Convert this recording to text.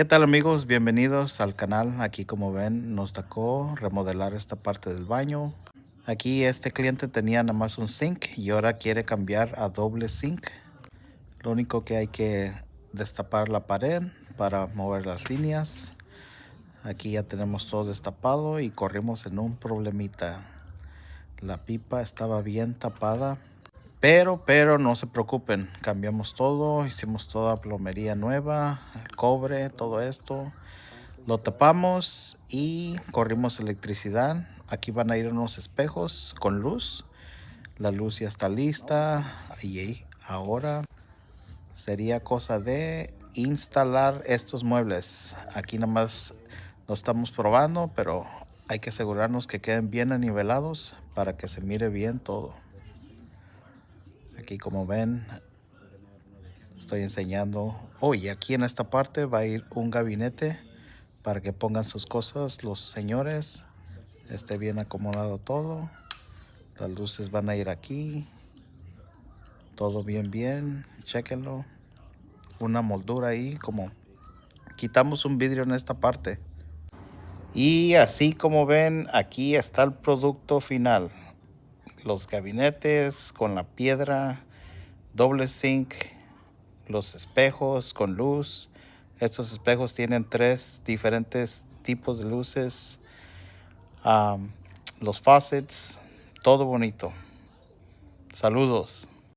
¿Qué tal amigos? Bienvenidos al canal. Aquí como ven nos tocó remodelar esta parte del baño. Aquí este cliente tenía nada más un sink y ahora quiere cambiar a doble sink. Lo único que hay que destapar la pared para mover las líneas. Aquí ya tenemos todo destapado y corrimos en un problemita. La pipa estaba bien tapada. Pero no se preocupen, cambiamos todo, hicimos toda plomería nueva, el cobre, todo esto. Lo tapamos y corrimos electricidad. Aquí van a ir unos espejos con luz. La luz ya está lista y ahora sería cosa de instalar estos muebles. Aquí nada más lo estamos probando, pero hay que asegurarnos que queden bien anivelados para que se mire bien todo. Aquí como ven, estoy enseñando. Oh, y aquí en esta parte va a ir un gabinete para que pongan sus cosas los señores. Esté bien acomodado todo. Las luces van a ir aquí. Todo bien. Chéquenlo. Una moldura ahí, como quitamos un vidrio en esta parte. Y así como ven, aquí está el producto final. Los gabinetes con la piedra, doble zinc, los espejos con luz. Estos espejos tienen 3 diferentes tipos de luces. Los faucets, todo bonito. Saludos.